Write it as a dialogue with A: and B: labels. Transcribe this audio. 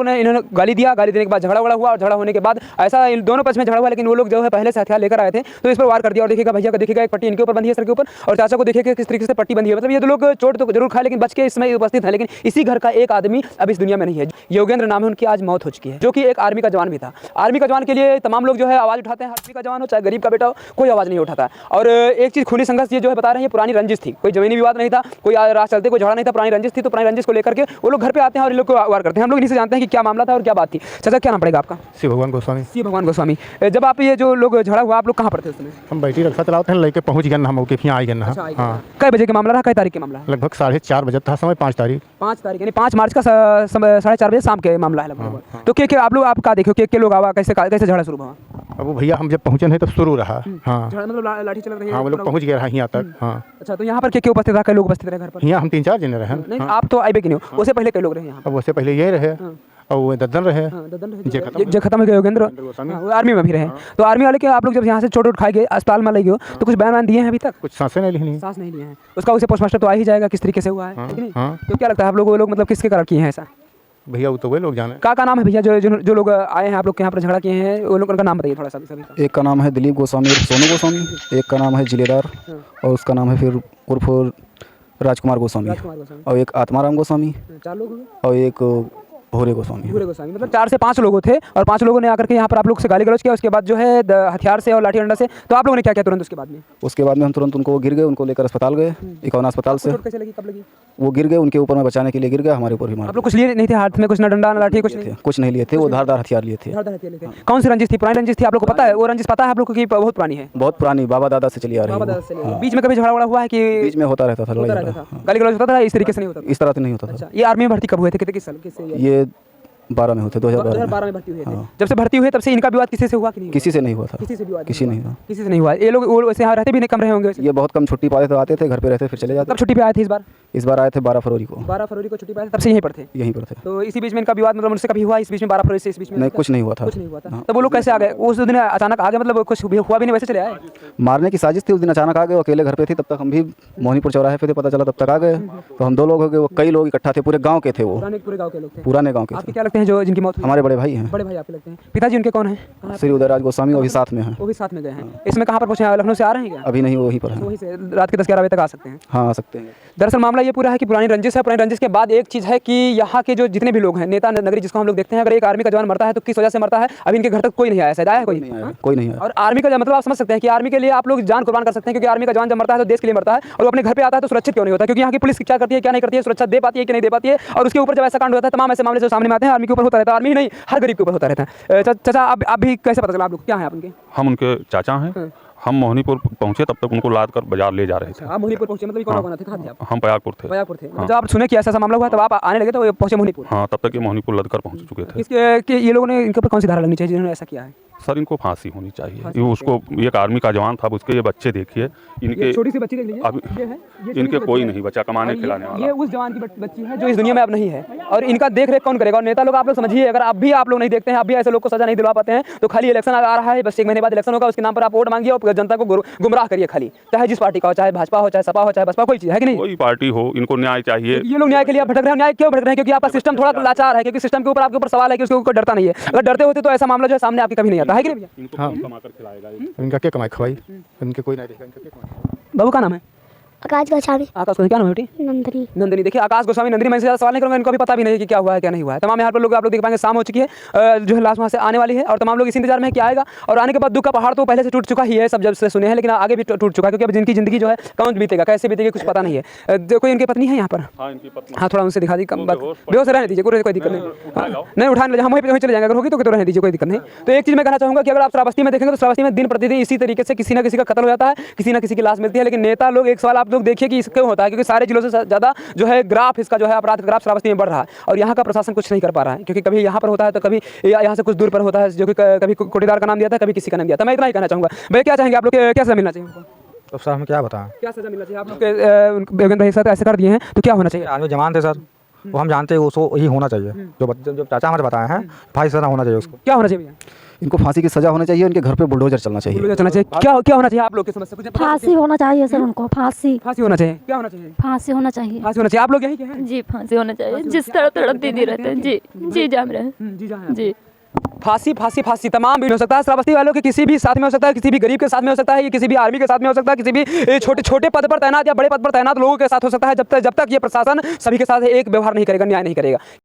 A: इन्होंने गाली दिया, गाली देने के बाद झगड़ा हुआ और झगड़ा होने के बाद ऐसा इन दोनों पक्ष में झगड़ा हुआ, लेकिन वो लोग जो है पहले से हथियार लेकर आए थे तो इस पर वार कर दिया। और देखिएगा भैया को देखिएगा एक पट्टी इनके ऊपर बंधी है सर के ऊपर, और चाचा को देखिएगा किस तरीके से पट्टी बंधी है। मतलब ये तो लोग चोट तो जरूर खाए लेकिन बच के इसमें उपस्थित है। लेकिन इसी घर का एक आदमी अब इस दुनिया में नहीं है। योगेंद्र नाम है, उनकी आज मौत हो चुकी है, जो कि एक आर्मी का जवान भी था। आर्मी का जवान के लिए तमाम लोग जो है आवाज़ उठाते हैं, आर्मी का जवान हो चाहे गरीब का बेटा हो, कोई आवाज़ नहीं उठाता। और एक चीज़ खूनी संघर्ष ये जो है बता रहे हैं, पुरानी रंजिश थी, कोई जमीनी विवाद नहीं था, कोई राह चलते कोई झगड़ा नहीं था, पुरानी रंजिश थी। तो पुरानी रंजिश को लेकर के वो लोग घर पे आते हैं और इन लोग को वार करते हैं। हम लोग इनसे जानते हैं कि क्या मामला था और क्या बात थी। चाचा क्या नाम पड़ेगा आपका?
B: शिव भगवान गोस्वामी।
A: शिव भगवान गोस्वामी। जब आप ये जो लोग झगड़ा हुआ, आप लोग कहाँ पर थे उस समय?
B: हम बैठी रक्षा चलाते हैं, लेके पहुँच गए ना हम यहाँ आई गए ना। हाँ,
A: कई बजे का मामला रहा, कई तारीख का मामला?
B: लगभग 4:30 बजे था समय, 5 तारीख।
A: 5 तारीख यानी 5 मार्च का 4:30 बजे शाम के मामला है लगभग। तो क्या आप लोग आप कहाँ देखो के लोग आवा, कैसे झगड़ा शुरू हुआ?
B: अब वो भैया हम जब पहुँचे नहीं तब शुरू रहा। हाँ,
A: मतलब लाठी चल रही है?
B: हाँ, वो लोग पहुँच गए यहाँ तक। हाँ,
A: अच्छा, तो यहाँ पर क्या उपस्थित था? कई लोग उपस्थित रहे घर पर?
B: यहाँ हम 3-4 जने रहे।
A: नहीं, आप तो आए कि नहीं, उससे पहले कई लोग रहे यहाँ?
B: अब उससे पहले ये रहे और वो दद्दन रहे,
A: जो खत्म हो गए योगेंद्र, वो आर्मी में भी रहे। तो आर्मी वाले के आप लोग जब यहाँ से चोट खाए गए, अस्पताल में ले गए तो कुछ बयान दिए हैं अभी तक?
B: कुछ सांसें नहीं ली,
A: सांस नहीं लिए हैं। उसका उसे पोस्टमास्टर तो आ ही जाएगा किस तरीके से हुआ है, ठीक नहीं? तो क्या लगता है आप लोग वो लोग मतलब किसके कारण किए हैं ऐसा?
B: भैया वो तो वे लोग जाने।
A: का नाम है भैया जो लोग आए हैं आप लोग के यहाँ पर झगड़ा किए हैं, वो लोग का नाम बताइए थोड़ा सा सभी।
C: एक का नाम है दिलीप गोस्वामी उर्फ सोनू गोस्वामी, एक का नाम है जिलेदार और उसका नाम है फिर उर्फ राजकुमार गोस्वामी, और एक आत्माराम गोस्वामी,
A: 4 लोग
C: और एक भूरे गोस्वामी।
A: मतलब 4 से 5 लोग थे और 5 लोगों ने आकर के यहाँ पर आप लोग से गाली गलौज किया। उसके बाद जो है हथियार से और लाठी डंडा से, तो आप लोगों ने क्या किया तुरंत उसके बाद में?
C: उसके बाद में हम तुरंत उनको गिर गए, उनको लेकर अस्पताल गए, इकौना अस्पताल से।
A: कैसे लगी, कब लगी?
C: वो गिर गए, उनके ऊपर में बचाने के लिए गिर गया, हमारे ऊपर भी मारा।
A: आप लोग कुछ लिए नहीं थे हाथ में? कुछ ना डंडा ना लाठी कुछ नहीं?
C: कुछ नहीं लिए थे, वो धारदार हथियार लिए थे।
A: कौन सी रंजिश थी? पुरानी रंजिश थी? आप लोग को पता है वो रंजिश? पता है आप लोग को कि बहुत पुरानी है?
C: बहुत पुरानी, बाबा दादा से चली आ रही है।
A: बीच में कभी झगड़ा हुआ है कि?
C: बीच में होता रहता था,
A: गाली गलौज होता था, इस तरीके से नहीं होता?
C: इस तरह से नहीं होता था।
A: ये आर्मी में भर्ती कब हुए थे, कितने किस साल?
C: ये 12 में होते,
A: 2012 में भर्ती हुए थे। जब से भर्ती हुए तब से इनका विवाद किसी से हुआ कि नहीं?
C: किसी से नहीं हुआ था,
A: किसी से भी
C: किसी नहीं हुआ,
A: किसी से नहीं हुआ। ये लोग वैसे यहाँ रहते भी नहीं, कम रहे होंगे?
C: ये बहुत कम छुट्टी पाते थे, आते थे घर पे रहते फिर चले जाते।
A: कब छुट्टी पे आए थे इस बार?
C: इस बार आए थे 12 फरवरी को।
A: 12 फरवरी को छुट्टी पे आए थे, तब से यहीं पर थे?
C: यहीं पर थे।
A: तो इसी बीच में इनका विवाद मतलब उनसे कभी हुआ इस बीच में? 12 फरवरी से इस बीच में
C: नहीं, कुछ नहीं हुआ था।
A: कुछ नहीं हुआ था। तब वो लोग कैसे आ गए उस दिन? अचानक आ गए मतलब कुछ हुआ भी नहीं, वैसे चले आए?
C: मारने की साजिश थी उस दिन, अचानक आ गए। अकेले घर पे थे तब तक, हम भी मोहनीपुर चौराहे पे थे, पता चला तब तक आ गए। तो हम 2 लोग हो गए, वो कई लोग इकट्ठा थे, पूरे गाँव के थे, वो
A: पूरे गाँव के लोग थे?
C: पुराने गाँव के।
A: आपके क्या लगते हैं जो जिनकी मौत?
C: हमारे बड़े भाई हैं।
A: बड़े भाई आपके लगते हैं? पिताजी उनके कौन है?
C: श्री उदयराज गोस्वामी, वो भी साथ में हैं।
A: वो भी साथ में गए हैं। इसमें कहाँ पर पहुँचे? लखनऊ से आ रहे हैं क्या?
C: अभी नहीं, वहीं पर है।
A: वहीं से रात के 10-11 बजे तक आ सकते हैं?
C: हाँ, आ सकते हैं।
A: दरअसल मामला ये पूरा है कि पुरानी रंजिश है। पुरानी रंजिश के बाद एक चीज़ है कि यहाँ के जो जितने भी लोग हैं, नेता नगरी जिसको हम लोग देखते हैं, अगर एक आर्मी का जवान मरता है तो किस वजह से मरता है? अभी इनके घर तक कोई नहीं आया, शायद आया कोई नहीं आया?
C: कोई नहीं आया।
A: और आर्मी का मतलब आप समझ सकते हैं कि आर्मी के लिए आप लोग जान कुर्बान कर सकते हैं, क्योंकि आर्मी का जवान जब मरता है तो देश के लिए मरता है, और वो अपने घर पे आता है तो सुरक्षित क्यों नहीं होता? क्योंकि यहाँ की पुलिस क्या करती है, क्या नहीं करती है, सुरक्षा दे पाती है कि नहीं दे पाती है। और उसके ऊपर जब ऐसा कांड होता है, तमाम ऐसे मामले जो सामने आते हैं, आर्मी के ऊपर होता रहता है। आर्मी नहीं, हर गरीब के ऊपर होता रहता है। चाचा आप भी कैसे पता चला आप लोग क्या है आप उनके?
D: हम उनके चाचा हैं। हम मोहनीपुर पहुंचे, तब तक उनको लाद कर बाजार ले जा रहे थे।
A: आप मोहनीपुर पहुंचे मतलब कौन थे? कहाँ थे आप?
D: हम पयागपुर थे।
A: जब आप सुने कि ऐसा मामला हुआ तब आप आने लगे तो पहुंचे मोहनीपुर?
D: हाँ, तब तक ये मोहनीपुर लद कर पहुंच चुके थे।
A: इसके ये लोगों ने इनके ऊपर कौन सी धारा लगनी चाहिए जिन्होंने ऐसा किया है?
D: सर, इनको फांसी होनी चाहिए। ये उसको एक आर्मी का जवान था, उसके ये बच्चे देखिए, इनके
A: छोटी सी बच्ची देख लीजिए,
D: अब इनके कोई नहीं बचा कमाने खिलाने वाला।
A: ये उस जवान की बच्ची है जो इस दुनिया में अब नहीं है, और इनका देख रेख कौन करेगा? और नेता लोग आप लोग समझिए, अगर अब भी आप लोग नहीं देखते हैं, अब भी ऐसे लोग को सजा नहीं दिलवा पाते हैं, तो खाली इलेक्शन आ रहा है, बस 1 महीने बाद इलेक्शन होगा, उसके नाम पर आप वोट मांगिए और जनता को गुमराह करिए खाली, चाहे जिस पार्टी का हो, चाहे भाजपा हो, चाहे सपा हो, चाहे बसपा, कोई चीज़ है कि नहीं?
D: कोई पार्टी हो, इनको न्याय चाहिए।
A: ये लोग न्याय के लिए भटक रहे हैं। न्याय क्यों भटक रहे हैं? क्योंकि आपका सिस्टम थोड़ा लाचार है, क्योंकि सिस्टम के ऊपर आपके ऊपर सवाल है कि उसके ऊपर डरता नहीं है। अगर डरते होते तो ऐसा मामला जो है सामने आपके कभी नहीं आता है कि नहीं भैया?
D: हाँ, कमाकर खिलाएगा
B: इनका क्या कमाई खवाई, इनके कोई नहीं देगा, इनका क्या कमाई।
A: बाबू का नाम है?
E: आकाश गोस्वामी।
A: आकाश गोस्वामी। क्या नाम है बेटी?
E: नंदनी।
A: नंदनी। देखिए आकाश गोस्वामी, नंदनी, मैं सवाल नहीं करूँगा, इनको भी पता भी नहीं है कि क्या हुआ है क्या नहीं हुआ है। तमाम यहाँ पर लोग आप लोग देख पाएंगे, शाम हो चुकी है, जो है लास्ट वहाँ से आने वाली है, और तमाम लोग इसी इंतजार में क्या आएगा। और आने के बाद दुख का पहाड़ तो पहले से टूट चुका ही है, सब जब से सुने हैं, लेकिन आगे भी टूट चुका है, क्योंकि अब जिनकी जिंदगी जो है कौन बीतेगा, कैसे बीतेगी, कुछ पता नहीं है। जो कोई इनकी पत्नी है यहाँ पर?
D: हाँ, इनकी पत्नी।
A: हाँ, थोड़ा उनसे दिखा दी, कम बात बेहोश रहने दीजिए, कोई दिक्कत नहीं। नहीं उठाने ले, हम वहीं चले जाएंगे, अगर होगी तो रहने दीजिए, कोई दिक्कत नहीं। तो एक चीज़ मैं कहना चाहूँगा कि अगर आप श्रावस्ती में देखेंगे तो श्रावस्ती में दिन प्रतिदिन इसी तरीके से किसी न किसी का कत्ल हो जाता है, किसी न किसी की लाश मिलती है। लेकिन नेता लोग, एक सवाल आप लोग देखिए कि क्यों होता है, क्योंकि सारे जिलों से ज़्यादा जो है ग्राफ इसका जो है अपराध ग्राफ श्रावस्ती में बढ़ रहा है, और यहाँ का प्रशासन कुछ नहीं कर पा रहा है, क्योंकि कभी यहाँ पर होता है तो कभी यहाँ से कुछ दूर पर होता है, जो कि कभी कोटीदार का नाम दिया था, कभी किसी का नाम दिया था। मैं इतना ही कहना चाहूँगा। भैया क्या चाहेंगे आप लोग, क्या सजा मिलना चाहिए उनको?
F: तो सर हमें क्या बताएं,
A: क्या सजा मिलना चाहिए आप लोग? योगेंद्र भाई साथ ऐसे कर दिए हैं तो क्या होना चाहिए?
F: आर्मी जवान थे सर, वो हम जानते हैं, उसको ही होना चाहिए। जो चाचा हमारे बताए हैं, भाई सजा होना चाहिए उसको।
A: क्या होना चाहिए भैया?
C: इनको फांसी की सज़ा होनी चाहिए, इनके घर पे बुलडोजर चलना चाहिए।
A: बुलडोजर चलना चाहिए। क्या क्या होना चाहिए आप लोग की समझ से? कुछ पता है?
E: फांसी होना चाहिए सर, उनको फांसी
A: फांसी होना चाहिए। क्या होना चाहिए?
E: फांसी होना चाहिए।
A: फांसी होना चाहिए। आप लोग यही के हैं?
E: जी फांसी होना चाहिए, जिस तरह तड़प दीदी रहते हैं। जी जी जाम रहे
A: जी जहाँ
E: जी।
A: फांसी फांसी फांसी तमाम भी हो सकता है। श्रावस्ती वालों के किसी भी साथ में हो सकता है, किसी भी गरीब के साथ में हो सकता है, ये किसी भी आर्मी के साथ में हो सकता है, किसी भी छोटे छोटे पद पर तैनात या बड़े पद पर तैनात लोगों के साथ हो सकता है। जब तक ये प्रशासन सभी के साथ एक व्यवहार नहीं करेगा, न्याय नहीं करेगा।